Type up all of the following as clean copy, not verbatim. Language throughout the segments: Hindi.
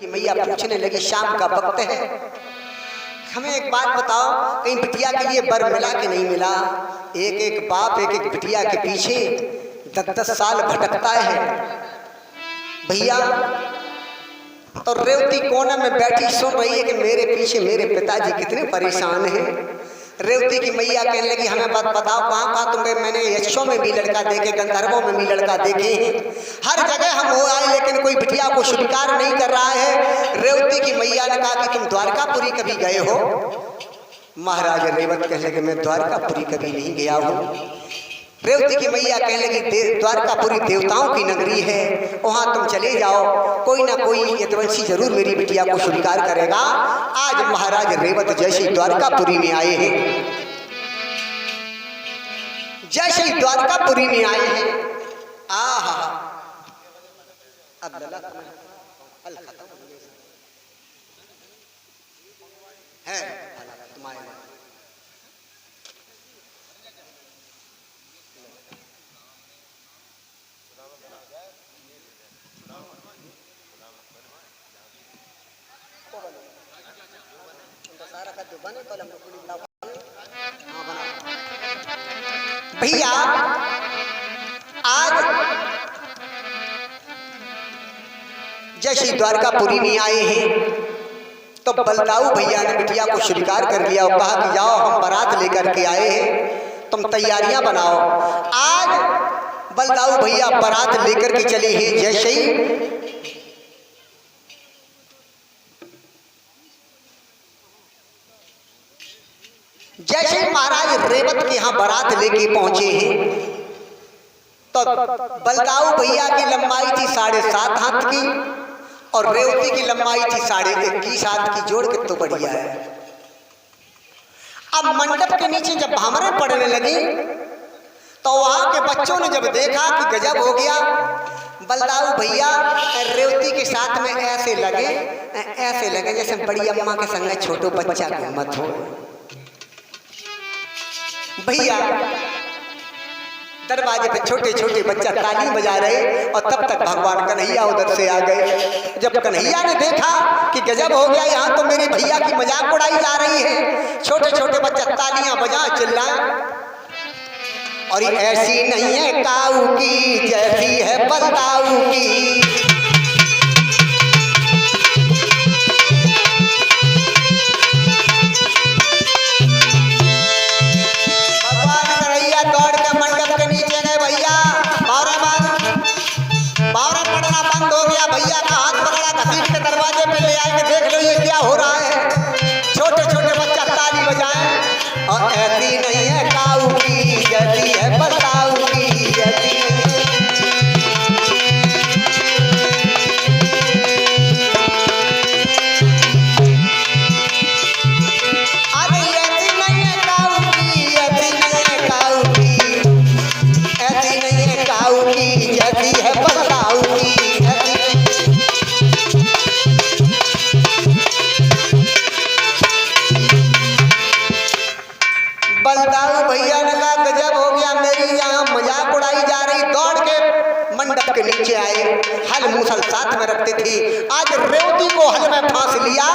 कि मैया पूछने लगी शाम का वक्त है, हमें एक बात बताओ, कहीं बिटिया के लिए बर मिला कि नहीं मिला? एक एक बाप एक एक बिटिया के पीछे 10-10 साल भटकता है भैया। तो रेवती कोने में बैठी सुन रही है कि मेरे पीछे मेरे पिताजी कितने परेशान हैं। रेवती की मैया कहने लगी हमें बात बताओ, कहाँ तुम्हें मैंने यक्षों में भी लड़का देखे, गंधर्वों में भी लड़का देखे हैं, हर जगह हम हो आए लेकिन कोई बिटिया को स्वीकार नहीं कर रहा है। रेवती की मैया ने कहा कि तुम द्वारकापुरी कभी गए हो? महाराज रेवत कहने लगे मैं द्वारकापुरी कभी नहीं गया हूँ। रेवती की मैया कहने लगी द्वारकापुरी देवताओं की नगरी है, वहां तुम चले जाओ, कोई ना कोई यदुवंशी जरूर मेरी बिटिया को स्वीकार करेगा। आज महाराज रेवत जैसे द्वारकापुरी में आए हैं, जैसे द्वारकापुरी में आए हैं, आहा अब लला हल खत्म हो गया है तुम्हारे भैया। आज जैसे द्वारकापुरी में आए हैं तो बलदाऊ भैया ने बिटिया को स्वीकार कर लिया और कहा कि जाओ हम बारात लेकर के आए हैं, तुम तैयारियां बनाओ। आज बलदाऊ भैया बारात लेकर के चले हैं। जैसे ही महाराज रेवत के यहाँ बारात लेके पहुंचे हैं तो बलदाऊ भैया की लंबाई थी 7.5 हाथ की और रेवती की लंबाई थी 21.5 हाथ की, जोड़ के तो बढ़िया है। अब मंडप के नीचे जब भामरे पड़ने लगी तो वहां के बच्चों ने जब देखा कि गजब हो गया, बलदाऊ भैया रेवती के साथ में ऐसे लगे जैसे बड़ी अम्मा के संग छोटो बच्चा घूमत हो। भैया दरवाजे पे छोटे छोटे बच्चा ताली बजा रहे और तब तक भगवान कन्हैया उधर से आ गए। जब कन्हैया ने देखा कि गजब हो गया, यहाँ तो मेरे भैया की मजाक उड़ाई जा रही है, छोटे छोटे बच्चा तालियां बजा चिल्लाए, और ऐसी नहीं है काऊ की जैसी है बलदाऊ की। दरवाजे पे ले आए, देख लो ये क्या हो रहा है, छोटे छोटे बच्चा ताली बजाएं, और ऐसी नहीं है काऊ की जैसी है बलदाऊ की, जैसी अरे ऐसी नहीं है काऊ की, ऐसी नहीं है काऊ की, ऐसी नहीं है काऊ की जैसी है बलदाऊ की। बलदाऊ भैया ने कहा गजब हो गया, मेरी यहाँ मजाक उड़ाई जा रही। दौड़ के मंडप के नीचे आए, हल मूसल साथ में रखते थे, आज रेवती को हल में फांस लिया,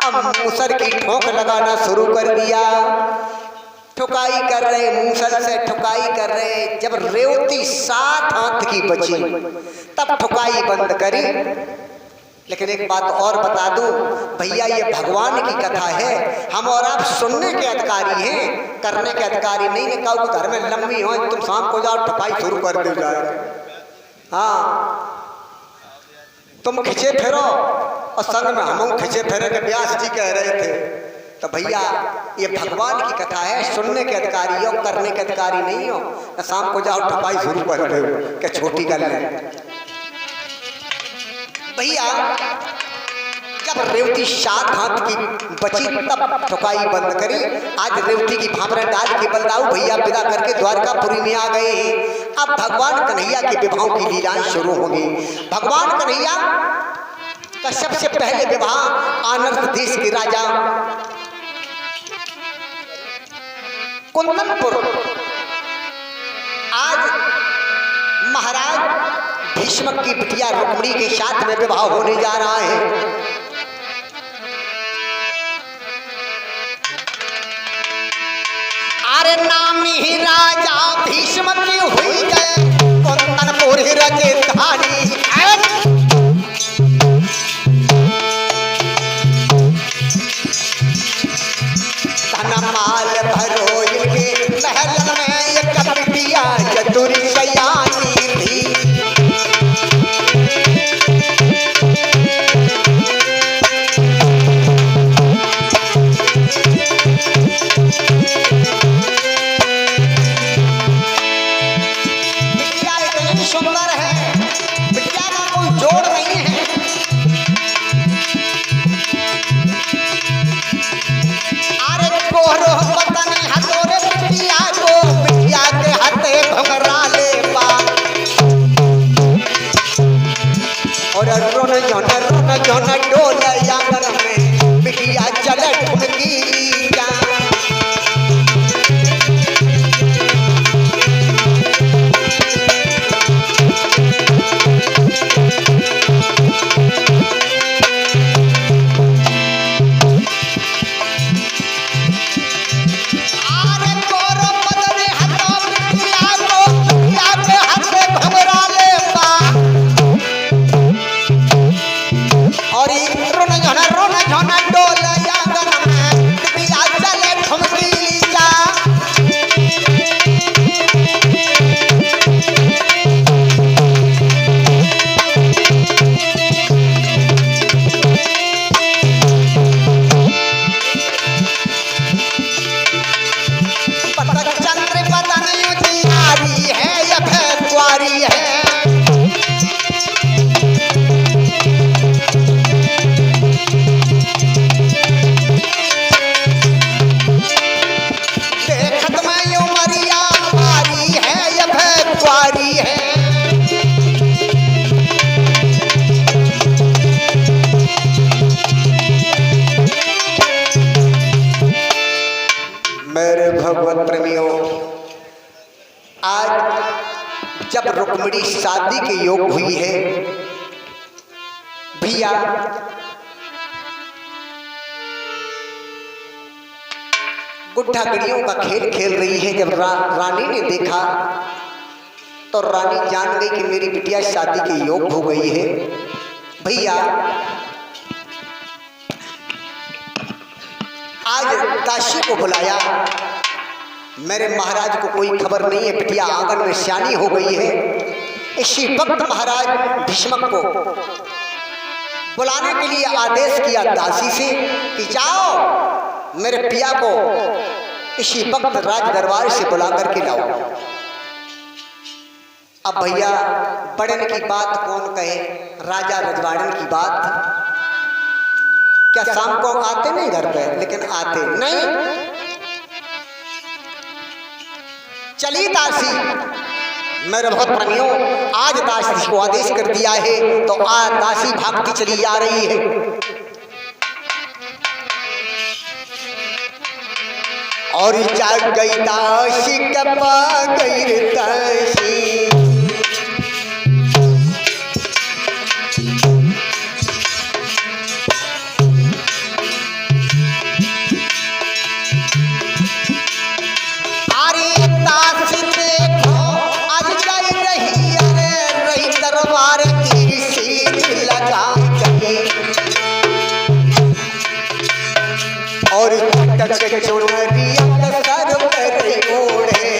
अब मूसल की ठोक लगाना शुरू कर दिया। ठुकाई कर रहे, मूसल से ठुकाई कर रहे। जब रेवती 7 हाथ की बची तब ठुकाई बंद करी। लेकिन एक बात और बता दूं भैया, ये भगवान की कथा है, हम और आप सुनने के अधिकारी हैं, करने के अधिकारी नहीं। ने कहा घर में लंबी हो, तुम शाम को जाओ ठुकाई शुरू कर दे जाए। हाँ तुम खिंचे फिरो, और संग में हम खिंचे फिरे के व्यास जी कह रहे थे। तो भैया ये भगवान की कथा है, सुनने के अधिकारी हो, करने के अधिकारी नहीं हो। शाम को जाओ ठुकाई शुरू कर दे, क्या छोटी गल है भैया। जब रेवती 7 हाथ की बची तब ठुकाई बंद करी। आज रेवती की भामरे डाल के बलदाऊ भैया विदा करके द्वारकापुरी में आ गए हैं। अब भगवान कन्हैया के विवाहों की लीलाएं शुरू होंगी। भगवान कन्हैया का सबसे पहले विवाह आनर्त देश के राजा कुंदनपुर, आज महाराज भीष्मक की बिटिया रुक्मिणी के साथ में विवाह होने जा रहा है। राजा भीष्म की हुई गए कुंतनपुर राजधानी। धनमाल भरो इनके महल में एक बिटिया चतुर सयानी थी। बिटिया इतनी सुंदर है, बिटिया का कोई जोड़ नहीं है। अरे कोहरो पतन हथोरे बिटिया को, बिटिया के हाथे घुंघराले पा। और रोन जोन डोल आंगन में बिटिया चले ठुमकी जा। अरे कोरो पतन हथो बिटिया को, बिटिया के हाथे घुंघराले पा। और रोना झोना डोल आंगन में बिटिया चले ठुमकी जा। पतन चंद्र पतन उजियारी है या फिर कुंवारी है। देखत में यूं मरिया मारी है या फिर कुंवारी है। मेरे भगवत प्रेमियों, आज जब रुक्मिणी शादी के योग हुई है भैया, गुड्ढा गड़ियों का खेल खेल रही है। जब रानी ने देखा तो रानी जान गई कि मेरी बिटिया शादी के योग हो गई है। भैया आज दासी को बुलाया, मेरे महाराज को कोई खबर नहीं है, बिटिया आंगन में सियानी हो गई है। इसी वक्त महाराज भीष्मक को बुलाने के लिए आदेश किया दासी से कि जाओ मेरे पिया को इसी वक्त राज दरबार से बुला करके लाओ। अब भैया बड़न की बात कौन कहे, राजा रजवाड़न की बात। क्या शाम को आते नहीं घर पे, लेकिन आते नहीं। चली दासी, मेरे बहुत प्रेमियों, आज दासी को आदेश कर दिया है तो आज दासी भागती चली आ रही है। और जाग गई दासी कपा गई दासी। और चटक चुनरिया सर पर ओढ़े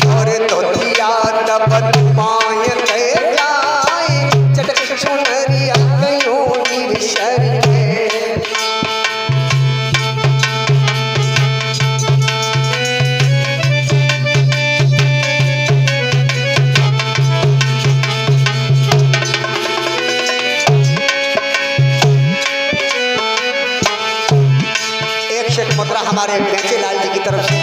और धोतिया तपत पाय के जाए, चटक चुनरिया कयोनी सर मुद्रा हमारे बेचे लाल जी की तरफ से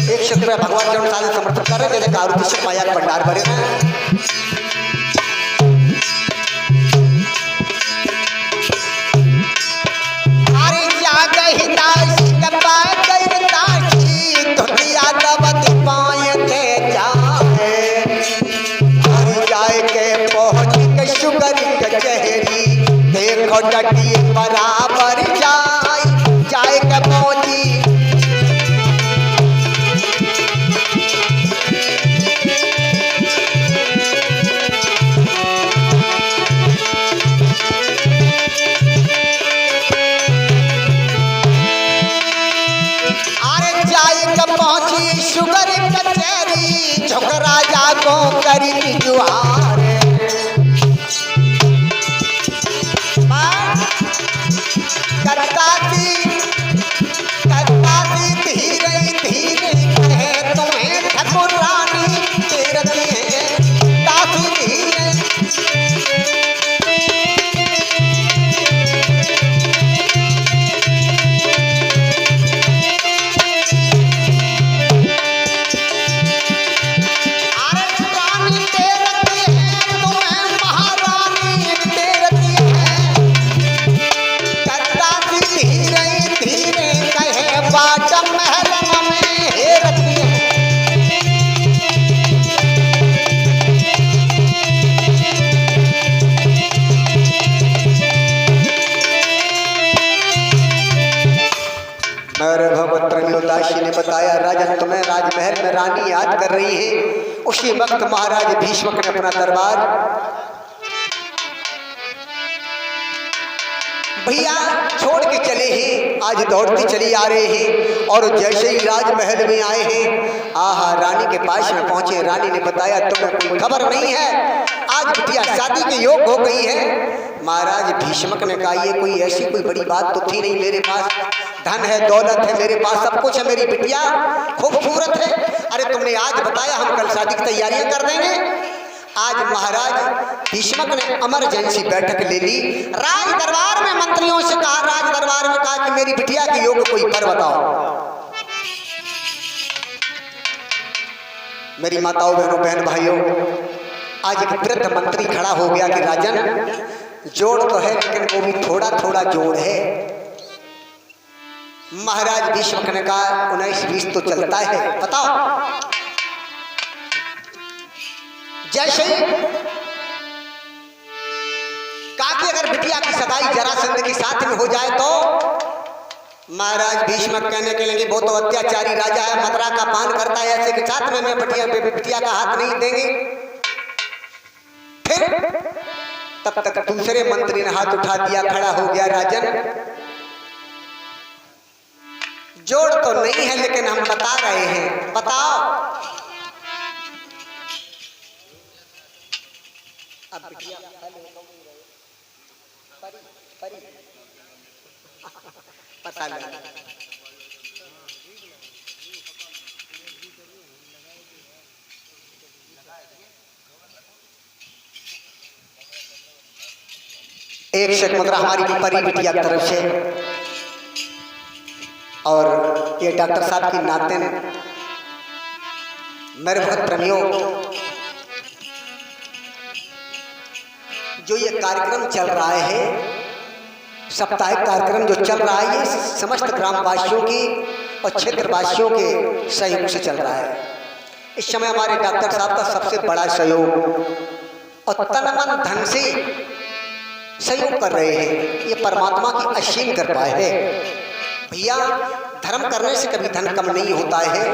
100 रुपया भगवान के अनुसार समर्पित कर रहे, जैसे कारुति से माया का भंडार भरे। अरे जाग ही दासी कपा कर दासी, दुनिया दबत पाए के जाए। अरे जाए के पहुंच के शुगर कचहरी, देखो डटी बराबर जाए, जाए के पहुंची को करी जुहार ने बताया राजन तुम्हें राजमहल में रानी याद कर रही है। उसी वक्त महाराज भीष्मक ने अपना दरबार भैया छोड़ के चले हैं, आज दौड़ते चली आ रहे हैं और जैसे ही राजमहल में आए हैं आहा रानी के पास में पहुंचे। रानी ने बताया तुम्हें कोई खबर नहीं है, आज बिटिया शादी के योग हो गई है। महाराज भीष्मक ने कहा ये कोई ऐसी कोई बड़ी बात तो थी नहीं, मेरे पास धन है दौलत है, मेरे पास सब कुछ है, मेरी बिटिया खूबसूरत है। अरे तुमने आज बताया हम कल शादी की तैयारियां कर देंगे। आज महाराज भीष्मक ने इमरजेंसी बैठक ले ली, राज दरबार में मंत्रियों से कहा, राज दरबार में कहा कि मेरी बिटिया के योग कोई पर बताओ। मेरी माताओं बहनों बहन भाइयों, आज एक वृद्ध मंत्री खड़ा हो गया कि राजन जोड़ तो है लेकिन वो भी थोड़ा थोड़ा जोड़ है। महाराज भीष्मक ने कहा 19-20 तो चलता है, बताओ। जैसे कहा कि अगर बिटिया की सगाई जरासंध के साथ में हो जाए तो महाराज भीष्मक कहने के लगे वो तो अत्याचारी राजा है, मदरा का पान करता है, ऐसे के साथ में मैं बिटिया का हाथ नहीं देंगे। फिर तब तक दूसरे मंत्री ने हाथ उठा दिया, खड़ा हो गया, राजन जोड़ तो नहीं है लेकिन हम बता रहे हैं, बताओ। अब बिटिया पता लगा एक शेख मुद्रा हमारी परी बिटिया की तरफ से और ये डॉक्टर साहब की नाते मेरे भक्त प्रेमियों, जो ये कार्यक्रम चल रहा है, साप्ताहिक कार्यक्रम जो चल रहा है, ये समस्त ग्रामवासियों की और क्षेत्रवासियों के सहयोग से चल रहा है। इस समय हमारे डॉक्टर साहब का सबसे बड़ा सहयोग और तन मन धन से सहयोग कर रहे हैं, ये परमात्मा की असीम कृपा है। भैया धर्म करने से कभी धन कम नहीं होता है।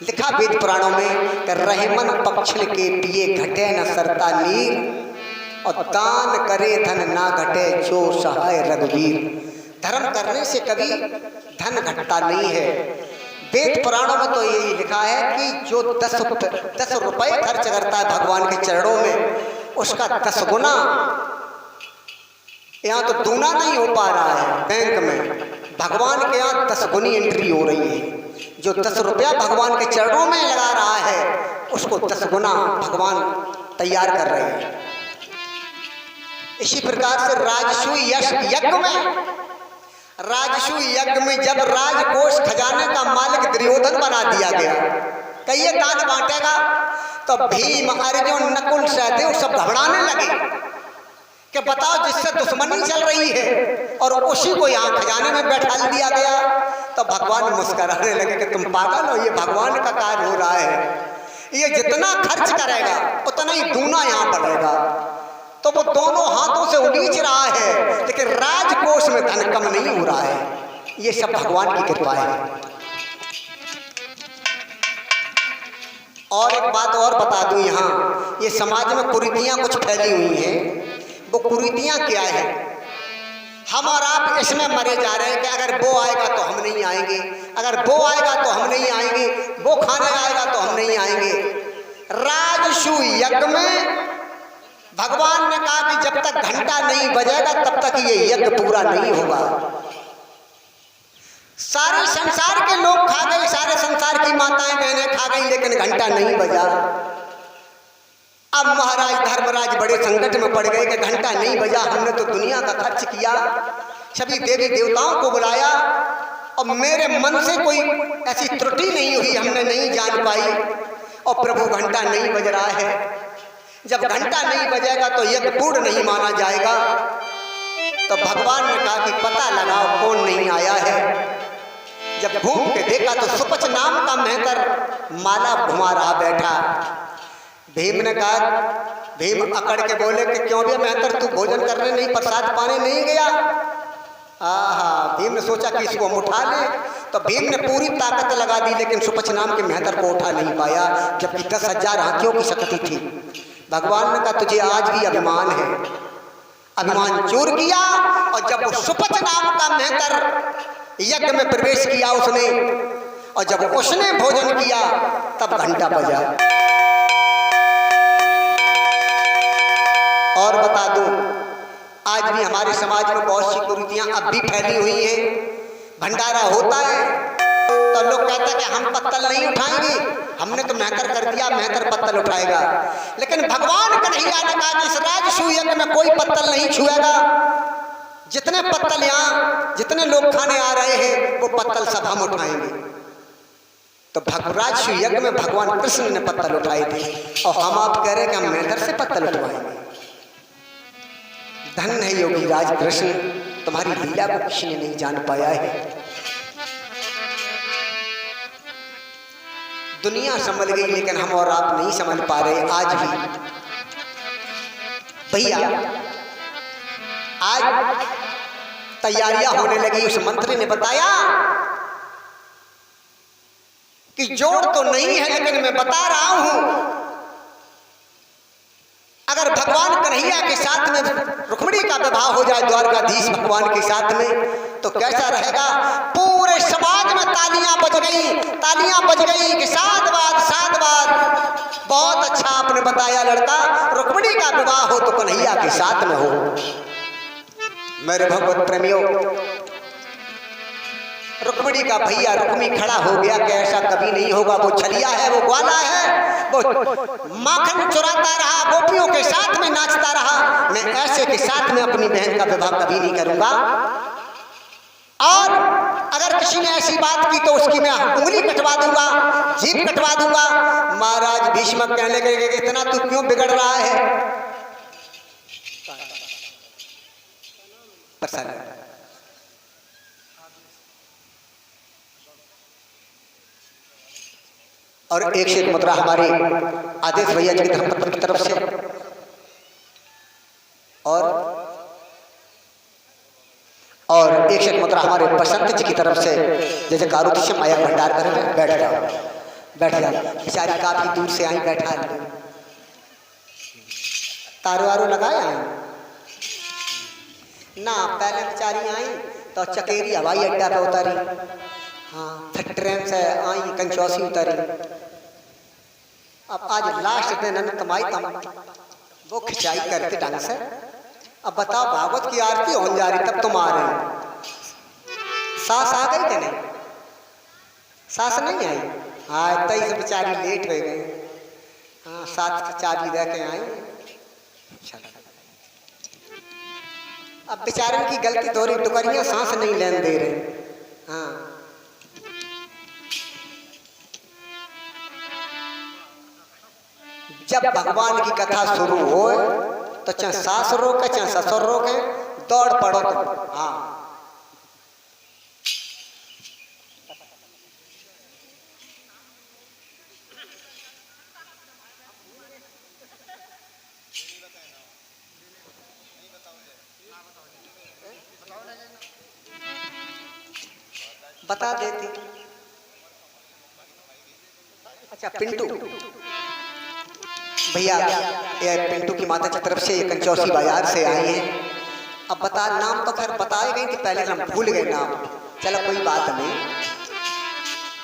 लिखा वेद पुराणों में कि रहमन पक्षल के पिए घटे न सरता नीर और दान करे धन ना घटे जो सहाय रघुवीर। धर्म करने से कभी धन घटता नहीं है। वेद पुराणों में तो यही लिखा है कि जो 10 रुपए खर्च करता है भगवान के चरणों में, उसका 10 गुना, यहाँ तो दूना नहीं हो पा रहा है बैंक में, भगवान के यहाँ 10 गुनी एंट्री हो रही है। जो 10 रुपया भगवान के चरणों में लगा रहा है उसको 10 गुना भगवान तैयार कर रहे हैं। इसी प्रकार से राजसूय यज्ञ में जब राजकोष खजाने का मालिक दुर्योधन बना दिया गया, कहिए दान बांटेगा, तो भीम अर्जुन नकुल सहदेव सब घबराने लगे कि बताओ जिससे दुश्मनी चल रही है और उसी को यहाँ खजाने में बैठा दिया गया। तो भगवान मुस्कुराने लगे कि तुम पागल हो, ये भगवान का कार्य हो रहा है, ये जितना खर्च करेगा उतना ही दूना यहाँ बढ़ेगा। तो वो दोनों हाथों से उलीच रहा है लेकिन राजकोष में धन कम नहीं हो रहा है। ये सब भगवान की कृपा है। और एक बात और बता दूं, यहाँ ये समाज में कुरीतियां कुछ फैली हुई हैं। वो कुरीतियां क्या है? हम और आप इसमें मरे जा रहे हैं कि अगर वो आएगा तो हम नहीं आएंगे, अगर वो आएगा तो हम नहीं आएंगे, वो खाने आएगा तो हम नहीं आएंगे। राजसू यज्ञ में भगवान ने कहा कि जब तक घंटा नहीं बजेगा तब तक ये यज्ञ पूरा नहीं होगा। सारे संसार के लोग खा गए, सारे संसार की माताएं बहनें खा गई, लेकिन घंटा नहीं बजा। अब महाराज धर्मराज बड़े संकट में पड़ गए कि घंटा नहीं बजा, हमने तो दुनिया का खर्च किया, सभी देवी देवताओं को बुलाया और मेरे मन से कोई ऐसी त्रुटि नहीं हुई, हमने नहीं जान पाई और प्रभु घंटा नहीं बज रहा है। जब घंटा नहीं बजेगा तो यज्ञ पूर्ण नहीं माना जाएगा। तो भगवान ने कहा कि पता लगाओ कौन नहीं आया है। जब घूम के देखा तो सुपच नाम का मेहतर माला घुमा रहा बैठा। भीम ने कहा, भीम अकड़ के बोले कि क्यों भी मेहतर तू भोजन करने नहीं, प्रसाद पाने नहीं गया? आहा, भीम ने सोचा कि इसको हम उठा ले, तो भीम ने पूरी ताकत लगा दी, लेकिन सुपच नाम के मेहतर को उठा नहीं पाया, जबकि 10,000 हाथियों की शक्ति थी। भगवान ने कहा तुझे आज भी अभिमान है। अभिमान चूर किया और जब वो सुपच नाम का मेहतर यज्ञ में प्रवेश किया उसने, और जब उसने भोजन किया तब घंटा बजा। और बता दूं, आज भी हमारे समाज में बहुत सी कुरीतियां अब भी फैली हुई हैं। भंडारा होता है तो लोग कहते हैं कि हम पत्तल नहीं उठाएंगे, हमने तो मेहतर कर दिया, मेहतर पत्तल उठाएगा। लेकिन भगवान कन्हैया ने कहा कि इस राजसू यज्ञ में कोई पत्तल नहीं छुएगा। जितने पत्तल यहाँ जितने लोग खाने आ रहे हैं वो पत्तल सब हम उठाएंगे। तो राजसू यज्ञ में भगवान कृष्ण ने पत्तल उठाए थे और हम आप कह रहे हैं कि हम मेहतर से पत्तल उठवाएंगे। धन है योगी राज कृष्ण, तुम्हारी लीला को किसी ने नहीं जान पाया है। दुनिया समझ गई लेकिन हम और आप नहीं समझ पा रहे आज भी। भैया आज तैयारियां होने लगी। उस मंत्री ने बताया कि जोड़ तो नहीं है, लेकिन मैं बता रहा हूं अगर भगवान कन्हैया के साथ में रुक्मिणी का विवाह हो जाए द्वारकाधीश भगवान के साथ में तो कैसा रहेगा। पूरे समाज में तालियां बज गई, तालियां बज गई कि साधवाद साधवाद, बहुत अच्छा आपने बताया लड़का, रुक्मिणी का विवाह हो तो कन्हैया के साथ में हो। मेरे भगवत प्रेमियों, रुक्मिणी का भैया रुक्मी खड़ा हो गया कि ऐसा कभी नहीं होगा, वो छलिया है, वो ग्वाला है, वो माखन चुराता रहा, गोपियों के साथ में नाचता रहा, मैं ऐसे के साथ में अपनी बहन का विवाह कभी नहीं करूंगा। और अगर किसी ने ऐसी बात की तो उसकी मैं उंगली कटवा दूंगा, जीभ कटवा दूंगा। महाराज भीष्म कहने लगे इतना तू क्यों बिगड़ रहा है? और एक से एक मुद्रा हमारे आदेश भैया जी की धर्मपत्नी की तरफ से और एक से एक मुद्रा हमारे बसंत जी की तरफ से। जैसे कारुतिश माया भंडार कर रहे हैं, बैठ जाओ बैठ जाओ। बेचारी काफी दूर से आई, बैठा तारो वारो लगाया ना, पहले बेचारी आई तो चकेरी हवाई अड्डा पे उतारी, हाँ फिर ट्रेन से आई कंचौसी उतारी। अब आज लास्ट दिन कमाई तम वो खिंचाई करते ढंग से। अब बताओ भागवत की आरती होने जा रही तब तुम आ रहे हो। सास आ गई कि नहीं? सास नहीं आई? हाँ तई से बेचारी लेट हो गई। हाँ साथ चाबी दे के आई। अब बेचारों की गलती थोड़ी, टुकरियां सांस नहीं लेने दे रहे। हाँ जब भगवान की कथा शुरू हो तो चाहे सास रोके चाहे ससुर रोके, दौड़ पड़ो तुम। हाँ बता देती। अच्छा पिंटू भैया, ये पिंटू की माता की तरफ से ये कंचौसी बाजार से आई है। अब बता, नाम तो खैर बताए गई थी पहले, हम भूल गए नाम, चलो कोई बात नहीं।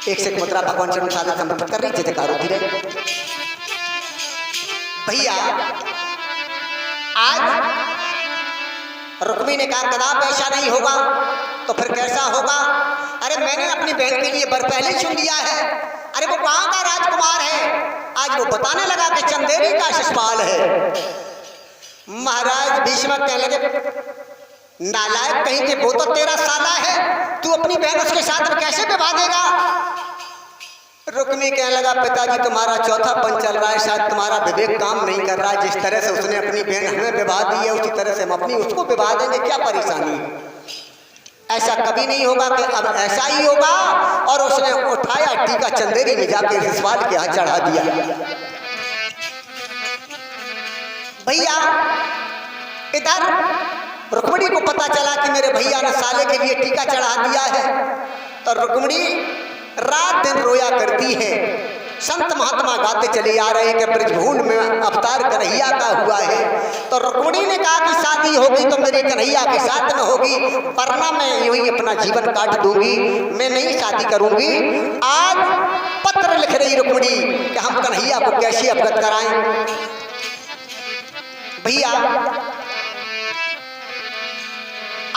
एक से एक मुद्रा भगवान चरण साधन समर्पित कर रही, जय जयकार होती रहे। भैया आज रुक्मी ने कहा कदाप ऐसा नहीं होगा। तो फिर कैसा होगा? अरे मैंने अपनी बहन के लिए वर पहले चुन लिया है। अरे वो कहाँ का राजकुमार है? आज वो बताने लगा कि चंदेरी का शिशुपाल है। महाराज भीष्म कहने लगे नालायक कहीं के, वो तो तेरा साला है, तू अपनी बहन उसके साथ में कैसे विवाह देगा? रुक्मी कहने लगा पिताजी तुम्हारा चौथा पन चल रहा है, शायद तुम्हारा विवेक काम नहीं कर रहा है। जिस तरह से उसने अपनी बहन हमें विवाह दी है उसी तरह से हम अपनी उसको विवाह देंगे, क्या परेशानी? ऐसा कभी नहीं होगा कि अब ऐसा ही होगा। और उसने उठाया टीका चंदेरी में जाकर शिशुपाल के हाथ चढ़ा दिया। भैया इधर रुक्मिणी को पता चला कि मेरे भैया ने साले के लिए टीका चढ़ा दिया है। तो रुक्मिणी रात दिन रोया करती है। संत महात्मा गाते चले आ रहे कि ब्रजभूमि में अवतार कन्हैया का हुआ है। तो रुक्मिणी ने कहा कि शादी होगी तो मेरी कन्हैया के साथ में होगी, वरना मैं यूं ही अपना जीवन काट दूंगी, मैं नहीं शादी करूंगी। आज पत्र लिख रही रुक्मिणी कि हम कन्हैया को कैसे अवगत कराएं। भैया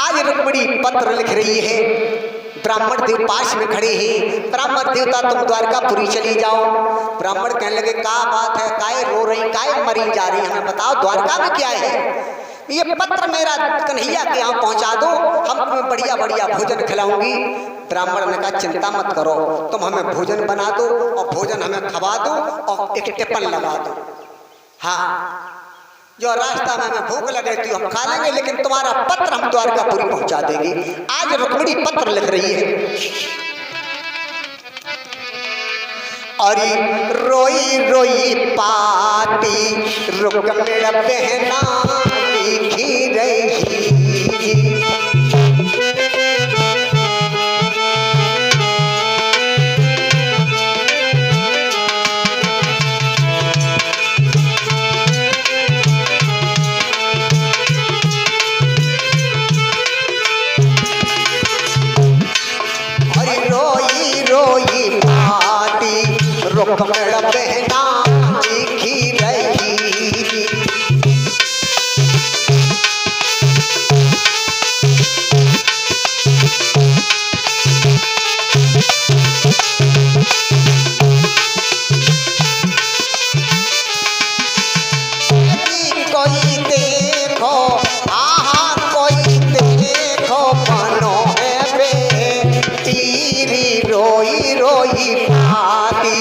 आज रुक्मिणी पत्र लिख रही है। ब्राह्मण देव पास में खड़े हैं। ब्राह्मण देवता तुम द्वारकापुरी चली जाओ। ब्राह्मण कहने लगे क्या बात है, काय रो रही, काय मरी जा रही, हमें बताओ द्वारका में क्या है? ये पत्र मेरा कन्हैया के यहाँ पहुंचा दो, हम तुम्हें बढ़िया बढ़िया भोजन खिलाऊंगी। ब्राह्मण ने कहा चिंता मत करो, तुम हमें भोजन बना दो और भोजन हमें खवा दो और एक टिप्पण लगा दो। हाँ, जो रास्ता में हमें भूख लगे तो हम खा लेंगे, लेकिन तुम्हारा पत्र हम द्वारकापुरी पहुंचा देंगे। आज रुक्मिणी पत्र लिख रही है। और रोई रोई पाती रुक्मिणी बहना लिखी रही। रुक्मिणी बहना लिखी रही। कोई देखो आहा, कोई देखो बनो है बे तीरी रोई रोई पाती।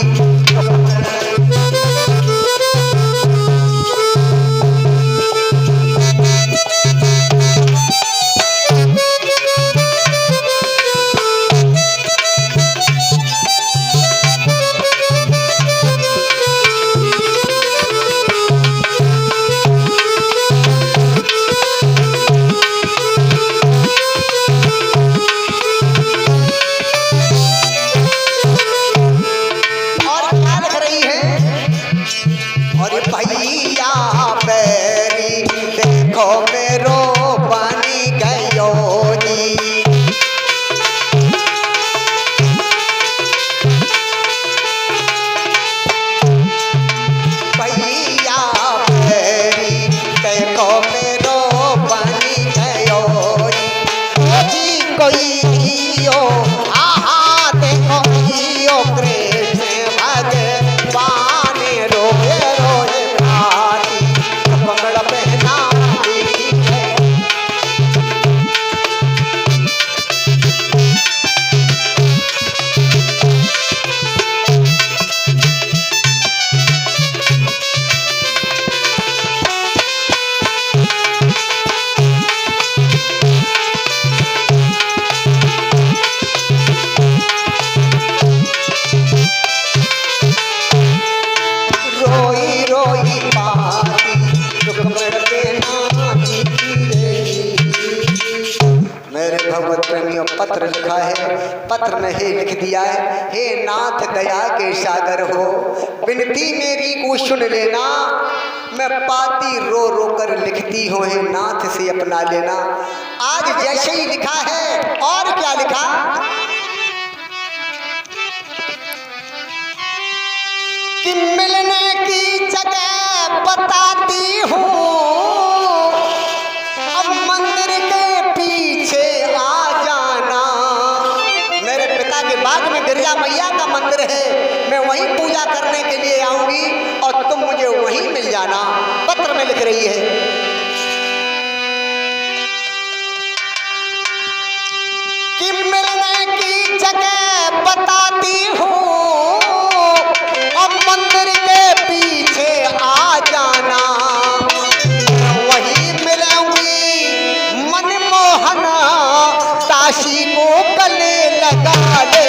पत्र लिखा है। पत्र में हे लिख दिया है, हे नाथ दया के सागर हो, विनती मेरी को सुन लेना, मैं पाती रो रो कर लिखती हूँ, हे नाथ से अपना लेना। आज जैसे ही लिखा है, और क्या लिखा कि मिलने की जगह बताती हूँ, अब मंदिर के पीछे आ जाना। मेरे पिता के बाग में गिरजा मैया का मंदिर है, मैं वहीं पूजा करने के लिए आऊंगी और तुम मुझे वहीं मिल जाना। पत्र में लिख रही है कि मिलने की जगह बताती हूँ, अब मंदिर के पीछे आ जाना। वहीं मिलूंगी मनमोहना, काशी को गले लगा ले।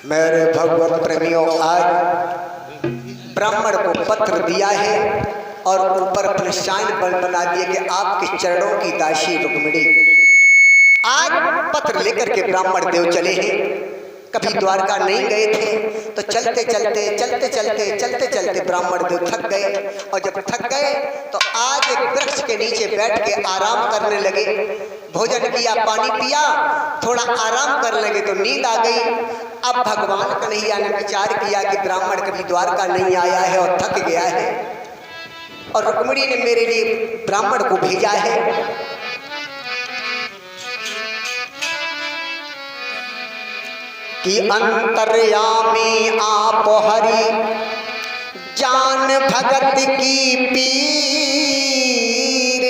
मेरे भगवत प्रेमियों, आज ब्राह्मण को पत्र दिया है और ऊपर अपने शान बना दिए कि आपके चरणों की दासी रुक्मिणी। आज पत्र लेकर के ब्राह्मण देव चले हैं। कभी द्वारका नहीं गए थे तो चलते चलते ब्राह्मण देव थक गए, और जब थक गए तो आज एक वृक्ष के नीचे बैठ के आराम करने लगे। भोजन किया, पानी पिया, थोड़ा आराम करने लगे तो नींद आ गई। अब भगवान कन्हैया ने विचार किया कि ब्राह्मण कभी द्वारका नहीं आया है और थक गया है, और रुक्मिणी ने मेरे लिए ब्राह्मण को भेजा है। कि अंतर्यामी आप हरि, जान भगत की पीर,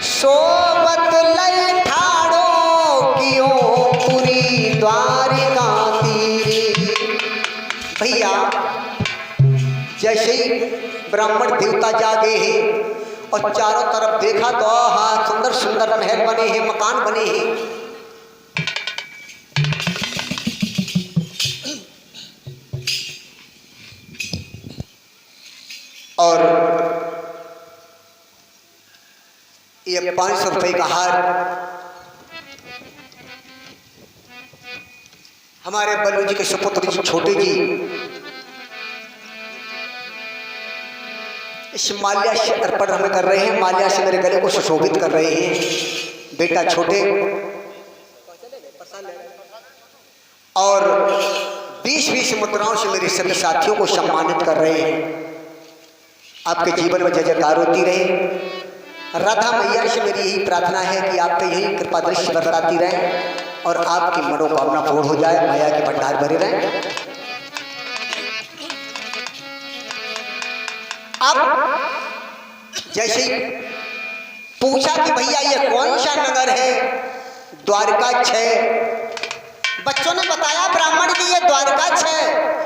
सोबत लय ठाड़ो कियो पूरी द्वारिका तीर। भैया, जैसे ही ब्राह्मण देवता जागे हैं और चारों तरफ देखा तो हाँ, सुंदर सुंदर महल बने हैं, मकान बने हैं। और ये 500 रुपए का हार हमारे बल्लू जी के सुपुत्र जी छोटे जी इस माल्या से अर्पण हमें कर रहे हैं। माल्या से मेरे गले को सुशोभित कर रहे हैं। बेटा छोटे और 20-20 मुद्राओं से मेरे सभी साथियों को सम्मानित कर रहे हैं। आपके जीवन में जय जयकार होती रहे। राधा मैया से मेरी यही प्रार्थना है कि आप पे यही कृपा दृष्टि बरसाती रहे और आपकी मनोकामना पूर्ण हो जाए, माया के भंडार भरे रहे। अब जैसे पूछा कि भैया ये कौन सा नगर है? द्वारका 6। बच्चों ने बताया ब्राह्मण की ये द्वारका 6।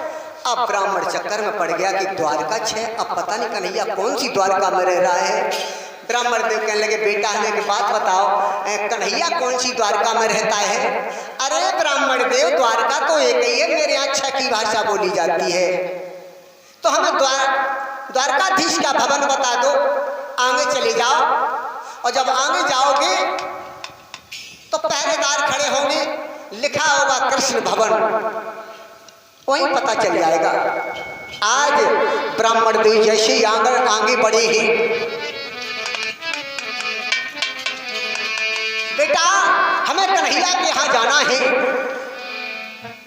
अब ब्राह्मण चक्कर में पड़ गया कि द्वारका 6, अब पता नहीं कन्हैया कौन सी द्वारका में रह रहा है। ब्राह्मण देव कहने लगे, बेटा हमें की बात बताओ, कन्हैया कौन सी द्वारका में रहता है? अरे ब्राह्मण देव, द्वारका तो एक ही है, मेरे यहाँ 6 की भाषा बोली जाती है। तो हमें द्वारकाधीश का भवन बता दो, आगे चले जाओ, और जब आगे जाओगे तो पहरेदार खड़े होंगे, लिखा होगा कृष्ण भवन, वहीं पता चल जाएगा। आज ब्राह्मण देव जैसे ही आगे बढ़े हैं, बेटा हमें कन्हैया के यहाँ जाना है।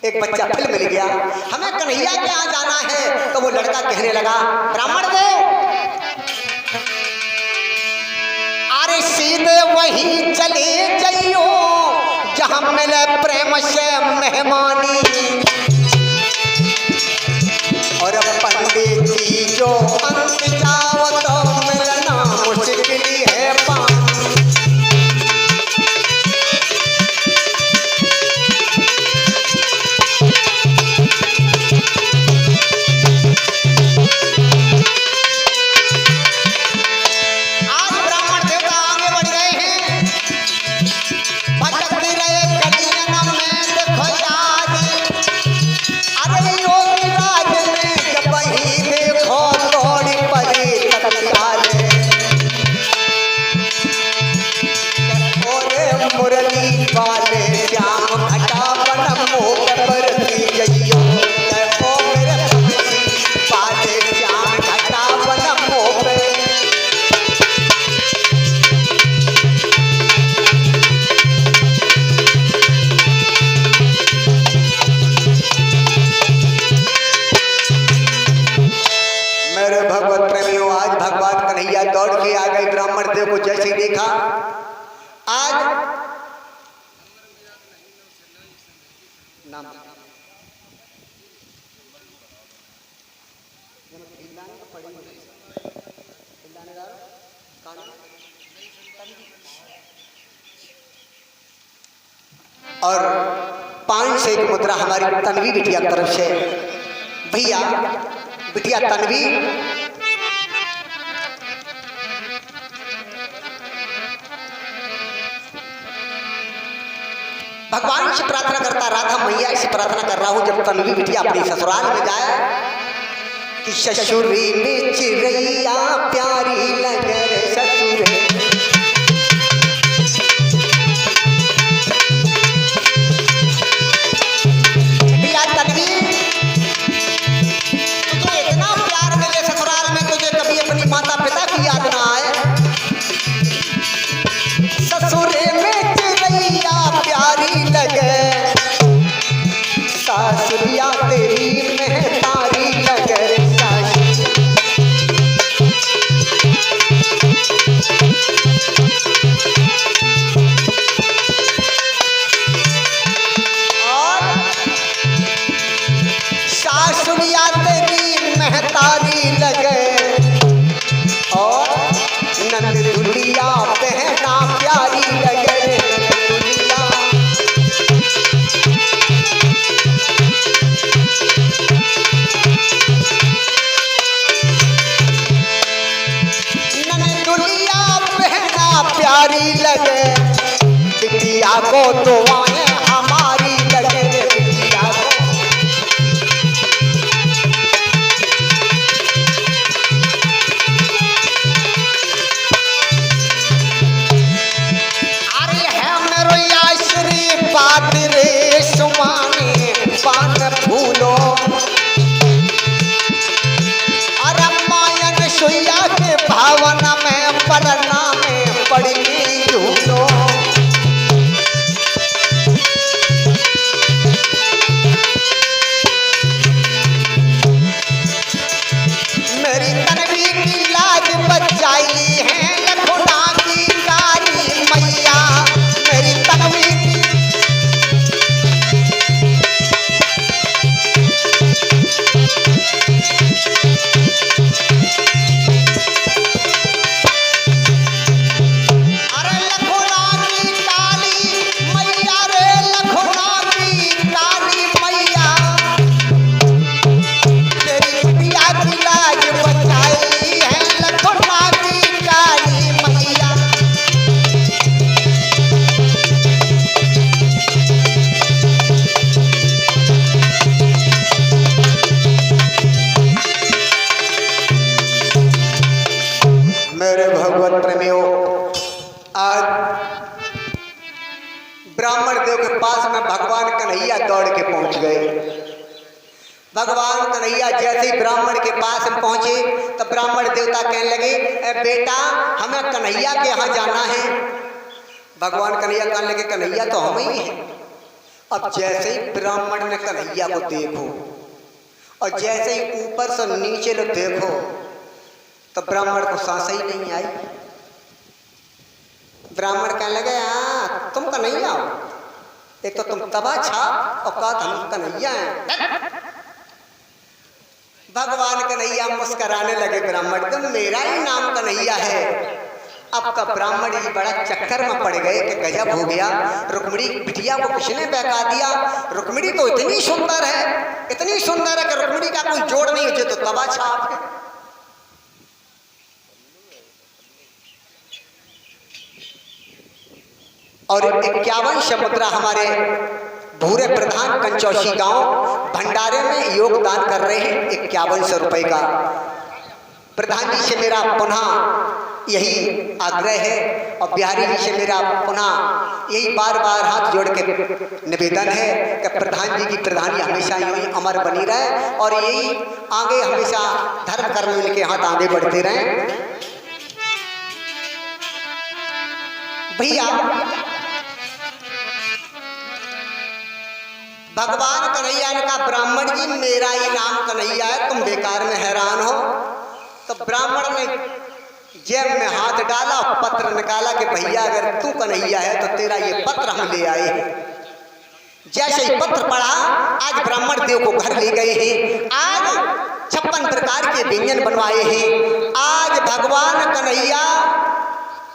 एक बच्चा फिर मिल गया, हमें कन्हैया के यहाँ जाना है। तो वो लड़का कहने लगा, ब्राह्मण देव अरे सीधे वहीं चले जाइयो जहां मिले प्रेम से मेहमानी, और पंडित जी जो अंत जाओ तो मिलना मुश्किल है पानी। आज ब्राह्मण देवता आगे बढ़ रहे हैं, भटकते रहे कलियन में देखो आज मेरे भगवत प्रेमियों, आज भगवान कन्हैया दौड़ के आ गए ब्राह्मण देव को जैसे ही देखा। आज नाम और 5 से 1 मुद्रा हमारी तन्वी बिटिया की तरफ से। भैया बिटिया तन्वी भगवान से प्रार्थना करता, राधा मैया से प्रार्थना कर रहा हूं जब तन्वी बिटिया अपनी ससुराल में जाए कि ससुरी में चिड़ैया प्यारी लगे ससुरे। भैया तन्वी तुझे इतना प्यार मिले ससुराल में, तुझे कभी अपनी माता पिता की याद ना आए? ससुरे में चिड़ैया प्यारी लगे, सासुरिया तेरी महतारी लगे। और सासुरिया तेरी महतारी लगे और नंद दुनिया बहना प्यारी लगे। प्यारी लगे बिटिया को तो आए हमारी लगे बिटिया को। अरे है मेरो आश्री बात रे सुमाने पान फूलो। अरे मायन सुइया के भावन में पढ़ना में पढ़ी झूलो। मेरी तन्वी की लाज बचाई है लखुना की काली मैया। मेरी तन्वी की ब्राह्मण देव के पास में भगवान कन्हैया दौड़ के पहुंच गए। भगवान कन्हैया जैसे ही ब्राह्मण के पास में पहुंचे तब ब्राह्मण देवता कहने लगे, ए बेटा हमें कन्हैया के यहाँ जाना है। भगवान कन्हैया कहने लगे, कन्हैया तो हम ही हैं। अब जैसे ही ब्राह्मण ने कन्हैया को देखो और जैसे ही ऊपर से नीचे लो देखो तो ब्राह्मण को सांस ही नहीं आई। ब्राह्मण कहने लगे, तुम कन्हैया हो? एक तो तुम तबा छाप और कहा हम कन्हैया हैं। भगवान कन्हैया मुस्कराने लगे, ब्राह्मण तुम मेरा ही नाम कन्हैया है। अब तो ब्राह्मण ही बड़ा चक्कर में पड़ गए कि गजब हो गया, रुक्मिणी बिटिया को किसने बहका दिया। रुक्मिणी तो इतनी सुंदर है, इतनी सुंदर है कि रुक्मिणी का कोई जोड़ नहीं है, जो तो तबा छाप है। और 51 समुद्रा हमारे भूरे प्रधान कंचौशी गांव भंडारे में योगदान कर रहे हैं 5100 रुपए का। प्रधान जी से मेरा पुनः यही आग्रह है और बिहारी जी से मेरा पुनः यही बार बार हाथ जोड़ के निवेदन है कि प्रधान जी की प्रधानी हमेशा यही अमर बनी रहे और यही आगे हमेशा धर्म कर्म मिलके हाथ आगे बढ़ते रहें। भैया भगवान कन्हैया ने कहा, ब्राह्मण जी मेरा ही नाम कन्हैया है, तुम बेकार में हैरान हो। ब्राह्मण ने जेब में हाथ डाला, पत्र निकाला कि भैया अगर तू कन्हैया है तो तेरा ये पत्र हम ले आए हैं। जैसे ही पत्र पढ़ा, आज ब्राह्मण देव को घर ले गए हैं। आज 56 प्रकार के व्यंजन बनवाए हैं। आज भगवान कन्हैया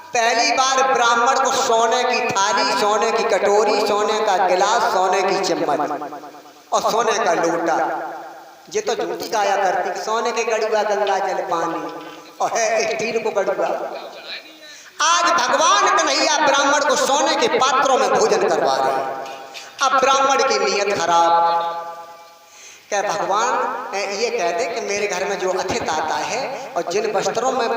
पहली बार ब्राह्मण को सोने की थाली, सोने की कटोरी, सोने का गिलास, सोने की चम्मच और सोने का लोटा, ये तो झूठी गाया करती, सोने के गड़ुआ गंगा जल पानी और है स्टील को गड़ुआ। आज भगवान कन्हैया ब्राह्मण को सोने के पात्रों में भोजन करवा रहे हैं। अब ब्राह्मण की नीयत खराब, क्या भगवान ये कह दे कि मेरे घर में जो अतिथि आता है और जिन वस्त्रों में,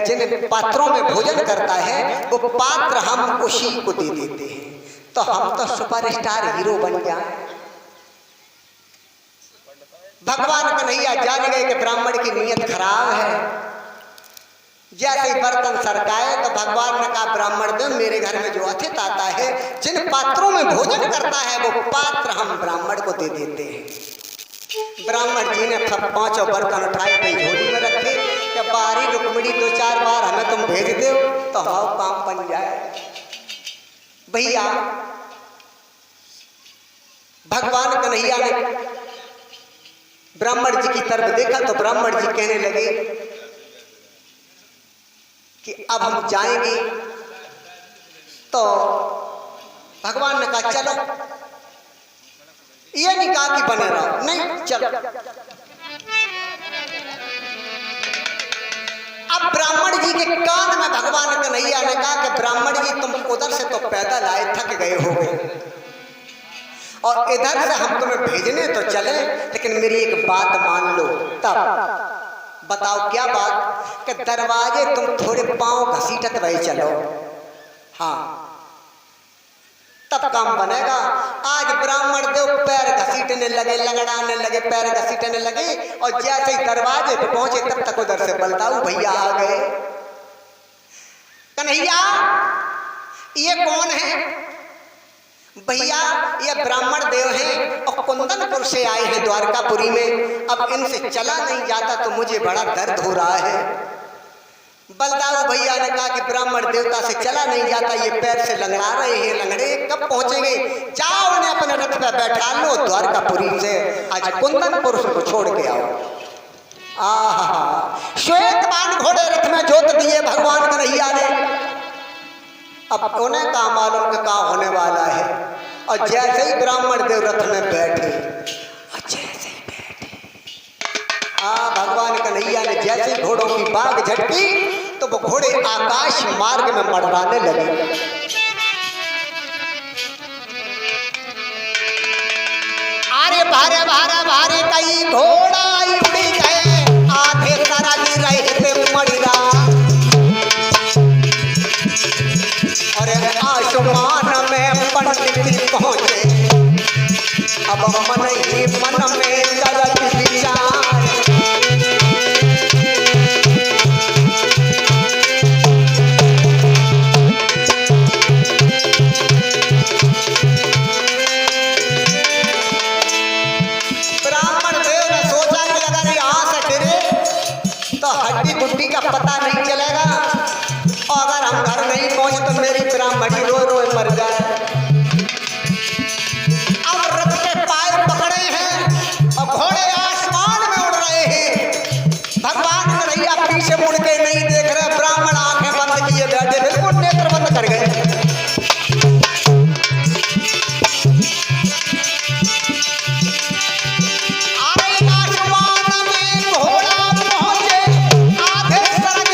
जिन पात्रों में भोजन करता है वो पात्र हम उसी को दे देते हैं, तो हम तो सुपरस्टार हीरो बन जाए। भगवान कन्हैया जान गए कि ब्राह्मण की नीयत खराब है। जैसे ही बर्तन सरकाए तो भगवान ने कहा, ब्राह्मण देव मेरे घर में जो अतिथि आता है, जिन पात्रों में भोजन करता है वो पात्र हम ब्राह्मण को दे देते हैं। ब्राह्मण जी ने 5 बर्तन उठाए, अपनी झोली में रखे कि बारी रुक्मिणी 2-4 बार हमें तुम भेज दो तो हमारा काम बन जाए। भैया भगवान कन्हैया ने ब्राह्मण जी की तरफ देखा तो ब्राह्मण जी कहने लगे कि अब हम जाएंगे। तो भगवान ने कहा चलो, ये नहीं कहा कि बने रहो, नहीं चलो। अब ब्राह्मण जी के कान में भगवान कन्हैया ने कहा कि ब्राह्मण जी तुम उधर से तो पैदल आए, थक गए होगे और इधर से हम तुम्हें भेजने तो चले, लेकिन मेरी एक बात मान लो। तब बताओ क्या बात? कि दरवाजे तुम थोड़े पांव घसीटत रहे चलो, हाँ तब काम बनेगा। आज ब्राह्मण देव पैर घसीटने लगे, लंगड़ाने लगे, पैर घसीटने लगे और जैसे ही दरवाजे पे पहुंचे तब तक उधर से बलदाऊ भैया आ गए। कन्हैया ये कौन है? भैया ये ब्राह्मण देव हैं और कुंदनपुर से आए हैं द्वारकापुरी में। अब इनसे चला नहीं जाता तो मुझे बड़ा दर्द हो रहा है। बलदाऊ भैया ने कहा कि ब्राह्मण देवता से चला नहीं जाता, ये पैर से लंगड़ा रहे हैं, लंगड़े कब पहुंचेंगे? जाओ उन्हें अपने रथ पे बैठा लो, द्वारकापुरी से आज कुंदनपुर को छोड़ के आओ। आहा, श्वेतवान घोड़े रथ में जोत दिए भगवान कन्हैया ने। अब उन्हें कहा मालूम कि कहाँ होने वाला है। और जैसे ही ब्राह्मण देव रथ में बैठे, जैसे ही बैठे, भगवान कन्हैया ने जैसे ही घोड़ों की बाग झटकी तो वो घोड़े आकाश मार्ग में मंडराने लगे। अरे भारे भारे भारे कई घोड़ा उड़ी गए, आधे तरह रहे थे मड़िरा। आसमान में पंडित पहुंचे, अब मन ही मन में करत विचार। ब्राह्मण देव ने सोचा कि अगर यहाँ से गिरे तो हड्डी गुड्डी का पता नहीं चलेगा और अगर हम घर नहीं पहुंचे तो मेरी ब्राह्मणी रो रो मर जाए। अब रथ के पाए पकड़े हैं और घोड़े आसमान में उड़ रहे हैं। भगवान कन्हैया पीछे मुड़ के नहीं देख रहे, ब्राह्मण आंखें बंद किए बैठे, बिल्कुल नेत्र बंद कर गए। आसमान में घोड़ा पहुंचे, आधे सरग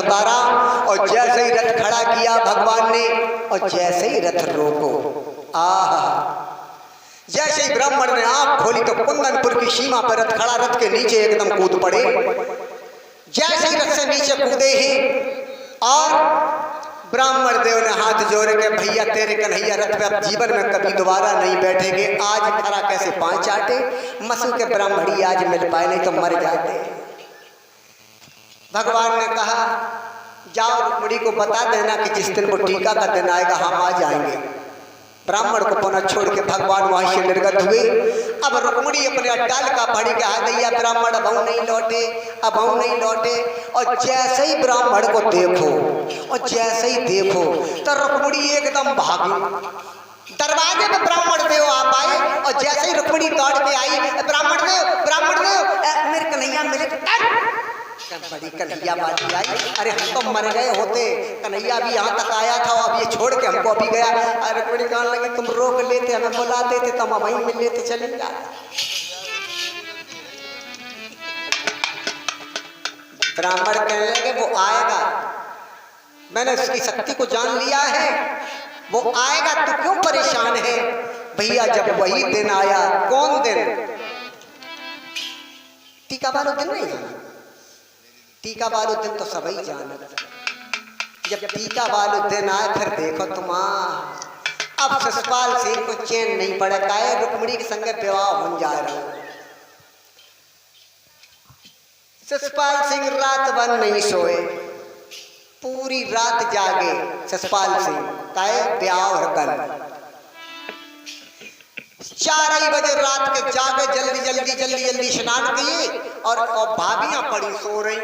उतारा और जैसे ही रथ खड़ा किया भगवान ने और जैसे ही रथ रोको, जैसे ही ब्राह्मण ने आंख खोली तो कुंदनपुर की सीमा पर रथ खड़ा, रथ के नीचे एकदम कूद पड़े। जैसे ही रथ से नीचे कूदे ही और ब्राह्मण देव ने हाथ जोड़ के, भैया तेरे कन्हैया रथ पे अब जीवन में कभी दोबारा नहीं बैठेंगे, आज खरा कैसे पांव चाटे, मसू के ब्राह्मणी आज मिल पाए, नहीं तो मर जाते। भगवान ने कहा जाओ रुक्मिणी को बता देना कि जिस दिन वो टीका का दिन आएगा हम आ जाएंगे। ब्राह्मण को पुनः छोड़ के भगवान वहां से निर्गत हुए। अब रुक्मिणी अपने अट्टाल का पड़ी के हाथ दिया, ब्राह्मण अब नहीं लौटे, अब नहीं लौटे। और जैसे ही ब्राह्मण को देखो और जैसे ही देखो तो रुक्मिणी एकदम भागी। दरवाजे पे ब्राह्मण देव आ पाए और जैसे ही रुक्मिणी दौड़ के आई, ब्राह्मण देव मेरे कन्हैया मेरे, बड़ी कन्हैया बाजी आई, अरे हम तो मर गए होते, कन्हैया भी यहाँ तक आया था, अब ये छोड़ के हमको अभी गया। अरे बड़ी कहने लगी तुम रोक लेते, हमें बुला देते तो हम वहीं मिल लेते, चले जाते। ब्राह्मण कहने लगे वो आएगा, मैंने उसकी शक्ति को जान लिया है, वो आएगा, तू क्यों परेशान है। भैया जब वही दिन आया, कौन दिन, टीका वाला दिन नहीं, टीका वाले दिन तो सभी जानत। जब टीका वाले दिन आए फिर देखो तुम, अब ससपाल सिंह को चैन नहीं पड़ा, काहे रुक्मिणी के संग विवाह हो जा रहा। ससपाल सिंह रात भर नहीं सोए, पूरी रात जागे ससपाल सिंह, काहे ब्याह कल 4 बजे रात के जाके जल्दी स्नान किए और भाभियां पड़ी सो रही।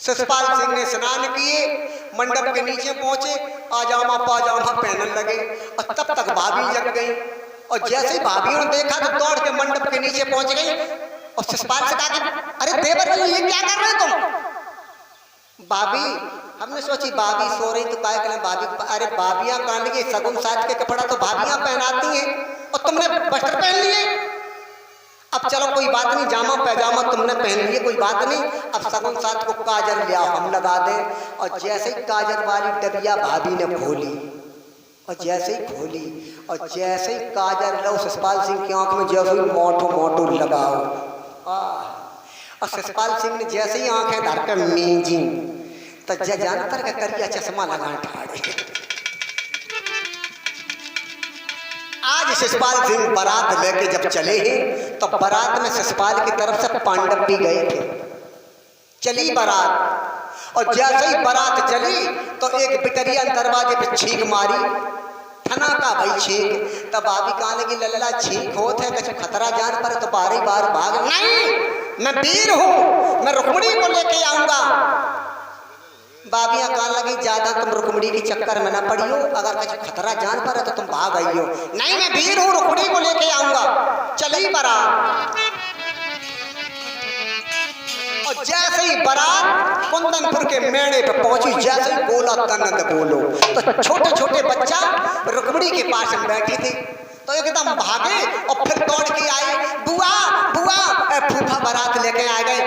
ससपाल सिंह ने स्नान किए, मंडप के नीचे पहुंचे, आजामा पाजामा पहनने लगे और तब तक भाभी जग गई। और जैसे ही भाभियों ने देखा तो दौड़ के मंडप के नीचे पहुंच गई और ससपाल से कहा, अरे देवर ये क्या कर रहे हो तुम। भाभी, हमने सोची भाभी सो रही तो काय करें भाभी, अरे भाभियां कान के सगुन साज के कपड़ा तो भाभियां पहनाती हैं और तुमने वस्त्र पहन लिए। अब चलो कोई बात नहीं, जामा पैजामा तुमने पहन लिए कोई बात नहीं, अब सगुन साथ को काजल लिया हम लगा दें। और जैसे ही काजल वाली डबिया भाभी ने खोली और जैसे ही खोली और जैसे ही काजल लो ससपाल सिंह की आंख में जैसे ही मोटो लगाओ, और ससपाल सिंह ने जैसे ही आंखें धर कर मींजी तो जानतर का करिया चश्मा लगा ठाड़े। आज ससपाल सिंह बारात लेके जब चले हैं तो बारात में ससपाल की तरफ से पांडव भी गए थे। चली बारात और जैसे ही बारात चली तो एक बिटरिया दरवाजे पे छींक मारी, ठना का भाई छींक। तब भाभी कहने लगी लल्ला छींक होत है, कुछ खतरा जान पर तो बार भाग। नहीं, मैं वीर हूँ, मैं रुक्मिणी को लेके आऊंगा। बाबियां कहने लगी ज्यादा तुम रुक्मिणी के चक्कर में न पड़ियो, अगर कुछ खतरा जान पर है तो तुम भाग आइयो। नहीं, मैं वीर हूँ, रुक्मिणी को लेके आऊंगा। चली बारात और जैसे ही बारात कुंदनपुर के मेड़े पे पहुंची, जैसे ही बोला तनद बोलो तो छोटे छोटे बच्चा रुक्मिणी के पास में बैठे थे तो एकदम भागे और फिर दौड़ के आए, बुआ बुआ फूफा बारात लेके आ गए।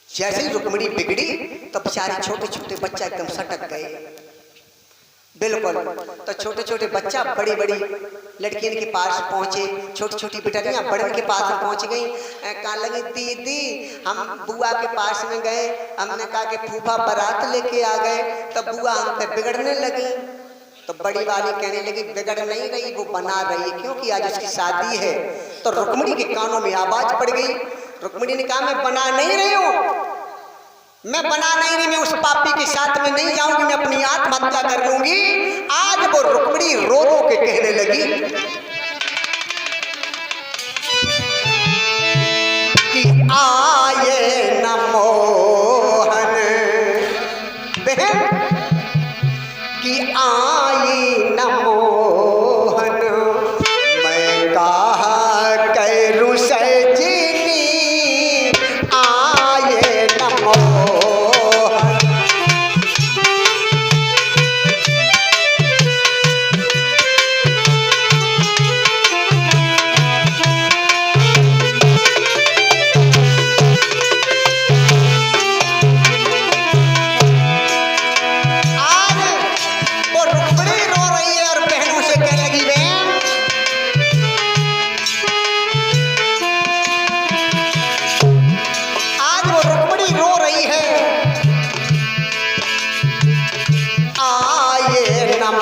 जैसे ही रुक्मिणी बिगड़ी तो बेचारे छोटे छोटे बच्चा एकदम सटक गए, बिल्कुल। तो छोटे छोटे बच्चा बड़ी बड़ी लड़कियों के पास पहुंचे, छोटी छोटी बिटरियां बड़न के पास पहुंच गई। कहने लगी दीदी हम बुआ के पास में गए, हमने कहा कि फूफा बारात लेके आ गए, तो बुआ हम पे बिगड़ने लगी। तो बड़ी वाली कहने लगी बिगड़ नहीं रही, वो बना रही है, क्योंकि आज उसकी शादी है। तो रुक्मिणी के कानों में आवाज पड़ गई। रुक्मिणी ने कहा मैं बना नहीं रही हूँ, मैं बना नहीं रही, मैं उस पापी के साथ में नहीं जाऊंगी, मैं अपनी आत्महत्या कर लूंगी। आज वो रुक्मिणी रो रो के कहने लगी कि आए न मोहन बहन, कि आई न मोहन, मैं कहा करूं सजनी आए न मोहन।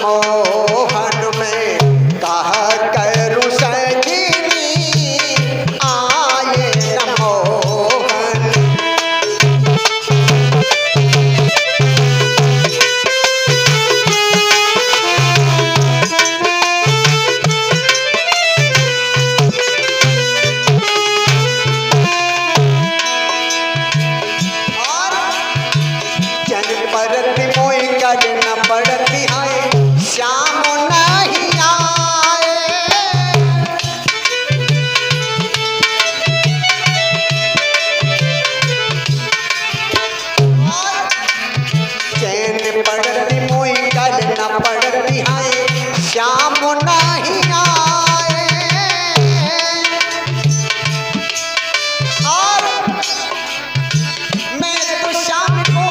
मोहन में कहा करूं सजनी आए न मोहन। परत मोई करना पड़ती है श्याम नहीं आए। चैन पड़ती मोई करना पड़ती है श्याम नहीं आए। और मैं तो शाम को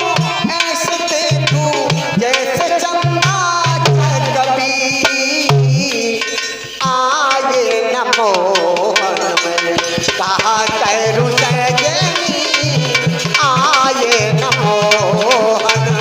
जैसे चंदा कभी आए न मोहन में कहा करूं सजनी आए न मोहन।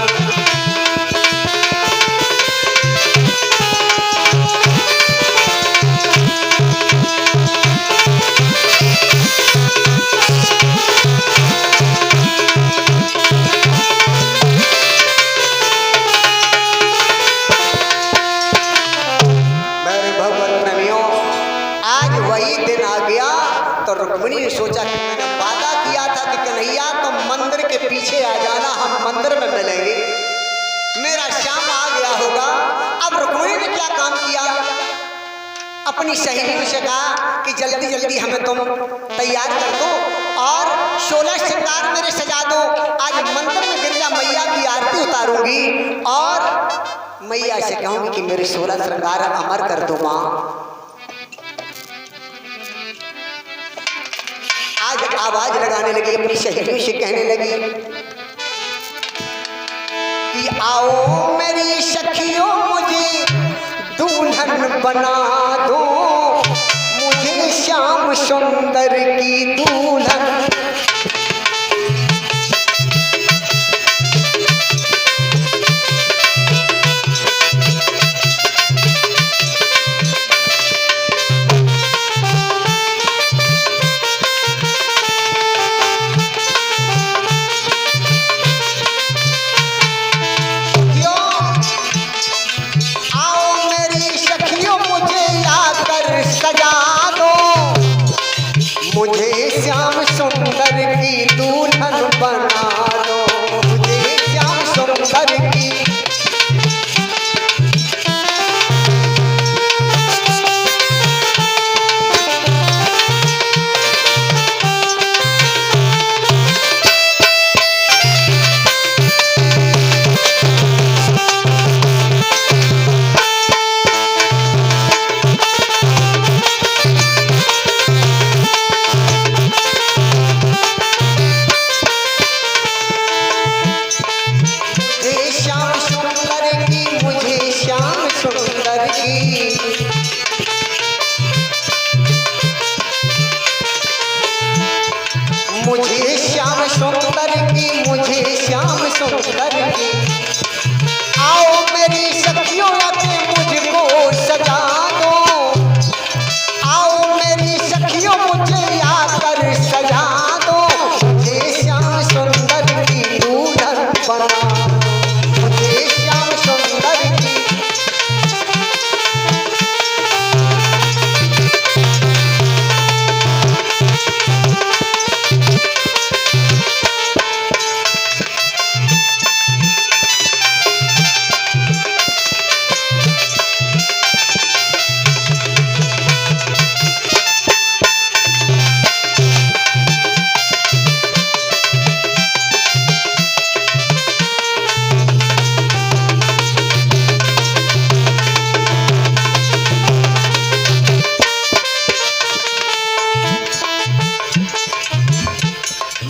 तो रुक्मिणी ने सोचा कि मैंने वादा किया था कि कन्हैया तुम मंदिर के पीछे आ जाना, हम मंदिर में मिलेंगे, मेरा श्याम आ गया होगा। अब रुक्मिणी ने क्या काम किया, अपनी सहेली से कहा कि जल्दी जल्दी हमें तुम तैयार कर दो और 16 श्रृंगार मेरे सजा दो। आज मंदिर में गिरजा मैया की आरती उतारूंगी और मैया से कहूंगी कि मेरे 16 श्रृंगार अमर कर दो माँ। आज आवाज लगाने लगी, अपनी सहेलियों से कहने लगी कि आओ मेरी सखियों मुझे दुल्हन बना दो, मुझे श्याम सुंदर की दुल्हन। मुझे श्याम सुंदर की दुल्हन बना दो, मुझे श्याम सुंदर की। मुझे श्याम सुंदर की, मुझे श्याम सुंदर की। आओ मेरी सखियों आके मुझको सजा दो, आओ मेरी सखियों मुझे आकर सजा दो, मुझे श्याम सुंदर की दुल्हन बना, मुझे श्याम सुंदर की।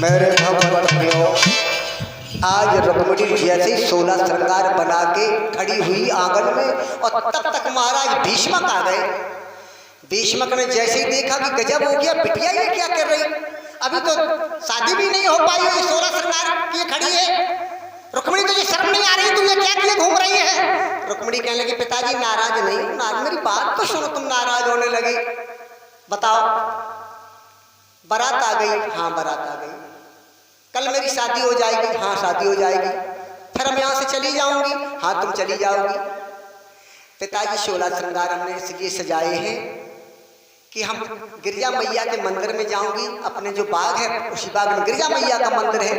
मेरे भगवतियों, आज रुक्मिणी जैसे 16 श्रृंगार बना के खड़ी हुई आंगन में और तब तक महाराज भीष्मक आ गए। भीष्मक ने जैसे ही देखा कि गजब हो गया, बिटिया ये क्या कर रही, अभी तो शादी भी नहीं हो पाई, ये 16 श्रृंगार किए खड़ी है। रुक्मिणी तुझे शर्म नहीं आ रही, तुम ये क्या किए घूम रही है? रुक्मिणी कहने लगी पिताजी नाराज नहीं हूं, नाराज, मेरी बात तो सुनो, तुम नाराज होने लगे। बताओ, बारात आ गई? हाँ बारात आ गई। कल मेरी शादी हो जाएगी? हाँ शादी हो जाएगी। फिर हम यहाँ से चली जाऊंगी? हाँ तुम चली जाओगी। पिताजी 16 श्रृंगार हमने इसलिए सजाए हैं कि हम गिरजा मैया के मंदिर में जाऊंगी, अपने जो बाग है उसी बाग में गिरजा मैया का मंदिर है,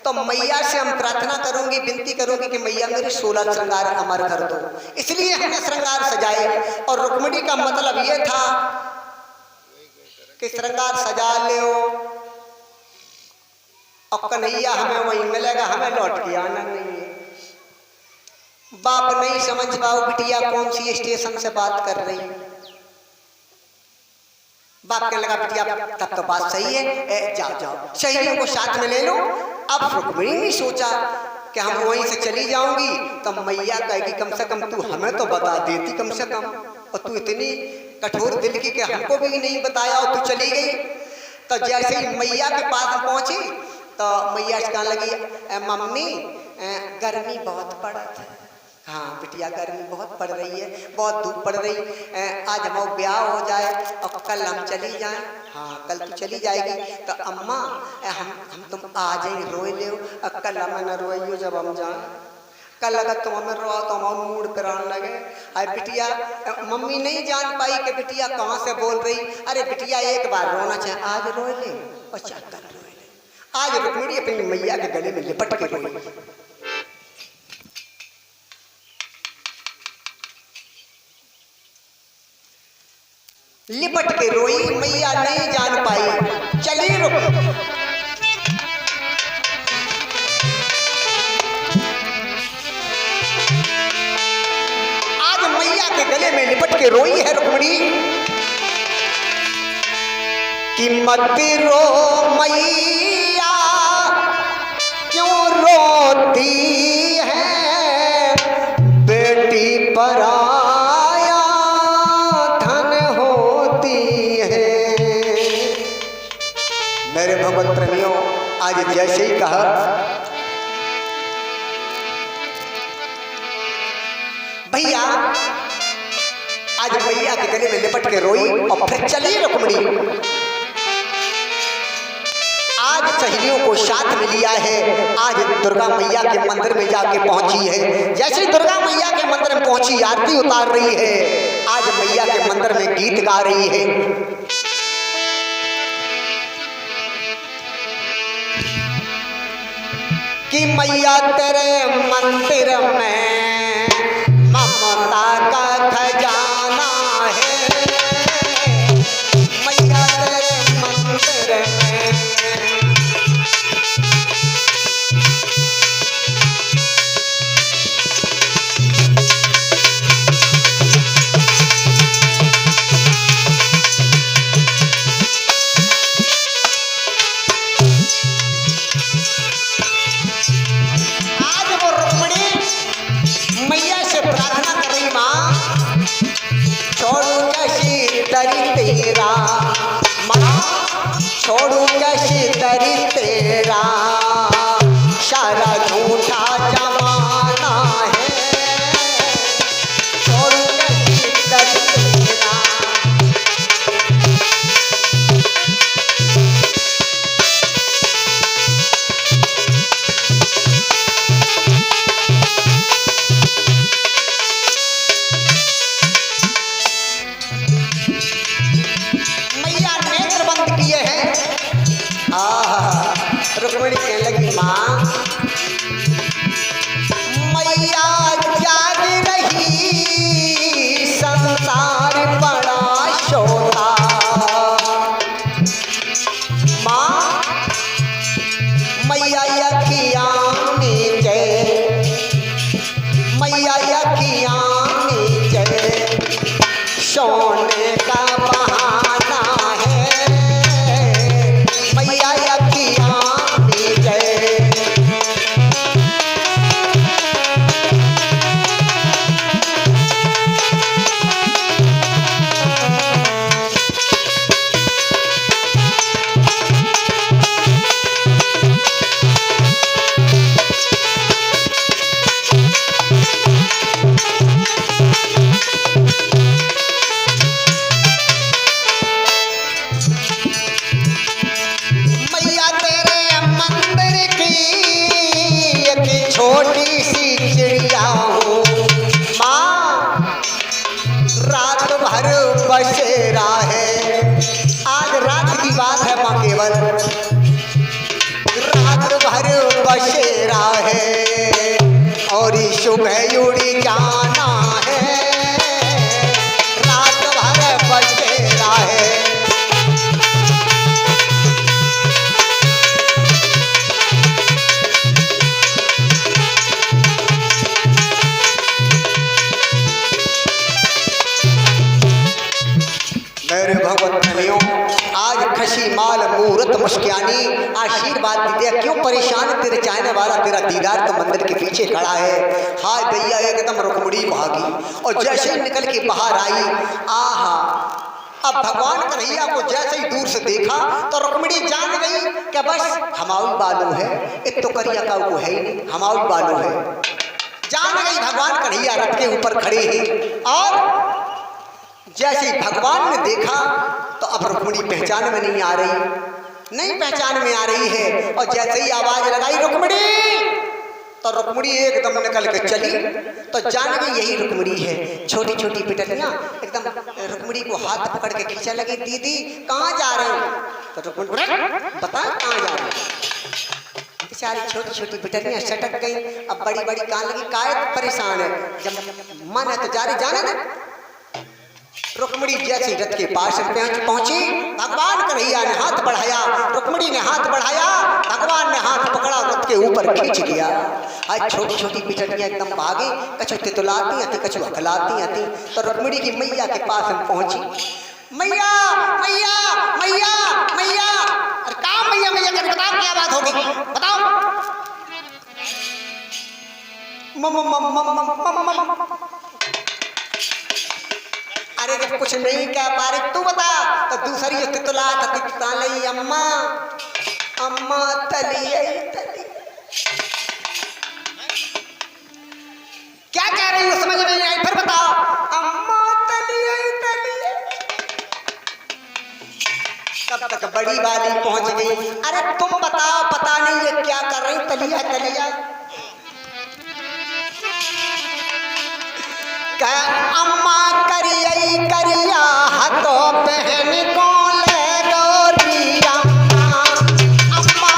तो मैया से हम प्रार्थना करूंगी, विनती करूंगी कि मैया मेरे 16 श्रृंगार अमर कर दो। इसलिए हमने श्रृंगार सजाए। और रुक्मिणी का मतलब ये था कि श्रृंगार सजा ले और कन्हैया हमें वहीं मिलेगा, हमें लौट के आना नहीं है। बाप नहीं समझ पाओ बिटिया कौन सी स्टेशन से बात कर रही। बाप कहने लगा बिटिया तब तो बात सही है, जाओ जाओ सहेलियों को साथ में ले लो। अब रुक्मिणी ने सोचा कि हम वहीं से चली जाऊंगी तो मैया कहेगी कम से कम तू हमें तो बता देती कम से कम, और तू इतनी कठोर दिल की कि हमको भी नहीं बताया और तू चली गई। तो जैसे ही मैया के पास पहुंची तो मैया से कहने लगी मम्मी गर्मी बहुत पड़त है। हाँ बिटिया गर्मी बहुत पड़ रही है, बहुत धूप पड़ रही, आज हमारा ब्याह हो जाए और कल हम चली जाएं। हाँ कल तू चली जाएगी तो अम्मा हम तुम आ जाए रोए ले, कल हमें न रोइयो जब हम जाए। कल अगर तुम हमें रो तो हमारा मूड पर आने लगे। अरे बिटिया मम्मी नहीं जान पाई कि बिटिया कहाँ से बोल रही। अरे बिटिया एक बार रोना चाहे आज रोए ले और चाहे कल रोए ले। आज रुक्मिणी अपनी मैया के गले में लिपट के रोई। लिपट के रोई, मैया नहीं जान पाई, चली रुक। आज मैया के गले में लिपट के रोई है रुक्मिणी कि मत रो मैया क्यों रोती है, बेटी पराया धन होती है। मेरे भगवत प्रेमियों, आज जैसे ही कहा भैया, आज मैया के गले में लिपट के रोई और फिर चली रुक्मिणी। आज सहेलियों को साथ में लिया है, आज दुर्गा मैया के मंदिर में जाके पहुंची है। जैसे दुर्गा मैया के मंदिर में पहुंची आरती उतार रही है, आज मैया के मंदिर में गीत गा रही है। कि मैया तेरे मंदिर में ममता का खजाना है, मैया तेरे मंदिर में। तेरा माँ छोड़ूंगा दरी तेरा, सारा झूठा जमाना है, छोड़ूंगा दरी तेरा। रुक्मिणी है और सुबह उड़ी जाना है, रात भर बसेरा है। मेरे भगवत प्रेमियों, आज खशी माल मूरत मुस्कियानी आशीर्वाद दीजिए। क्यों परेशान तेरे चाहने वाला तेरा दीदार तो मंदिर के पीछे खड़ा है। हाय दैया एकदम रुक्मणी भागी और जैसे ही निकल के बाहर आई, आहा अब भगवान कन्हैया को जैसे ही दूर से देखा तो रुक्मणी जान गई कि बस हमारी बालू है, एक तो करिया का को है ही नहीं, हमारी बालू है। जान गई भगवान कन्हैया रथ के ऊपर खड़े हैं और जैसे ही भगवान ने देखा तो अब रुक्मणी पहचान में नहीं आ रही, नहीं पहचान में आ रही है। और जैसे ही आवाज लगाई रुक्मणी, तो रुक्मणी एकदम निकल के चली तो जान गई यही रुक्मणी है। छोटी छोटी पिटलियां एकदम रुक्मणी को हाथ पकड़ के खींचा लगी, दीदी कहाँ जा रहे हो? तो रुक्मणी बता कहाँ जा रहे हो? बेचारी छोटी छोटी पिटलियां सटक गई। अब बड़ी बड़ी कान लगी, कायद परेशान है, जब मन है तो जा रहे जाने दे। रुक्मणी जैसे रथ के पास पहुंची, भगवान कन्हैया ने हाथ बढ़ाया, रुक्मणी ने हाथ बढ़ाया, भगवान ने हाथ पकड़ा, रथ के ऊपर खींच दिया। आज छोटी छोटी पिटलियां एकदम भागी, कछु तितुलाती आती, कछु हकलाती आती। तो रुक्मणी की मैया के पास पहुंची, मैया मैया मैया मैया। अरे कहाँ मैया मैया करके बताओ, क्या बात होगी बताओ। अरे जब कुछ नहीं कह पा रही तू बता, तो दूसरी तितुला लई, अम्मा अम्मा तली तली। क्या कह रही हो समझ नहीं आई, फिर बताओ। अम्मा तली तली। तब तक बड़ी वाली पहुंच गई। अरे तुम बताओ, पता नहीं ये क्या कर रही तलिया तलिया। अम्मा करिया करिया हाथों पहन को ले गौरी अम्मा अम्मा।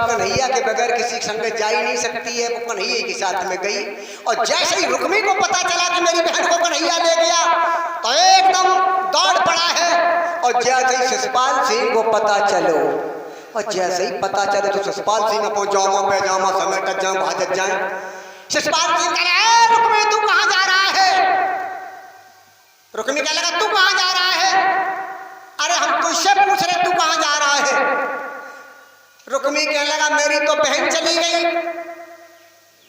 कन्हैया के बगैर किसी संगत जा ही नहीं सकती है। वो कन्हैया के साथ में गई और जैसे ही रुक्मी को पता चला कि मेरी बहन को कन्हैया ले गया तो एकदम दौड़ पड़ा है। और जैसे ही शिषपाल सिंह को पता चलो और जैसे ही पता चले तो शिषपाल सिंह अपो जामा पैजामा समेट जाए भाजत जाए। शिषपाल सिंह कह रहा है रुक्मी तू कहाँ जा रहा है? रुक्मी कह लगा तू कहाँ जा रहा है? अरे हम तुझसे पूछ रहे तू कहाँ जा रहा है? रुक्मी कहने लगा मेरी तो बहन चली गई।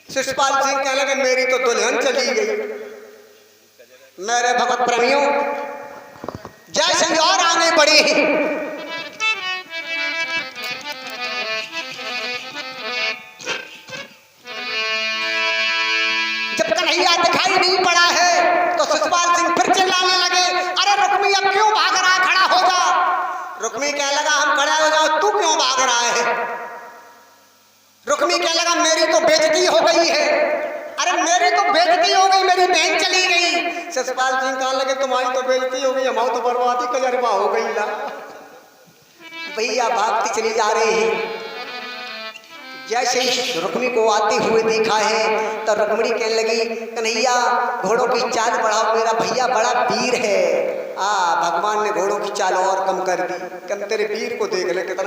शिषपाल सिंह कहने लगे मेरी तो दुल्हन चली गई। मेरे भगवत प्रेमियों जैसे और आगे बढ़ी जब कन्हैया दिखाई नहीं पड़ा है तो शिषपाल सिंह फिर चिल्लाने लगे अरे रुक्मी अब क्यों भाग रहा है? खड़ा हो जा। रुक्मी कहने लगा हम खड़ा हो जाओ, तू क्यों भाग रहा है? रुक्मी कहने लगा मेरी तो बेइज्जती हो गई है। अरे मेरी तो बेइज्जती हो गई, मेरी बहन चली गई। शिषपाल सिंह कहने लगे तुम्हारी तो बेइज्जती हो गई, हमारी तो बर्बादी कजरबा हो गई ना। भैया भागती चली जा रही है। जैसे ही रुक्मी को आते हुए देखा है तो रुक्मणी कहने लगी कन्हैया घोड़ों की चाल बढ़ाओ, मेरा भैया बड़ा वीर है। भगवान ने घोड़ों की चाल और कम कर दी। कम तेरे वीर को देख ले कितना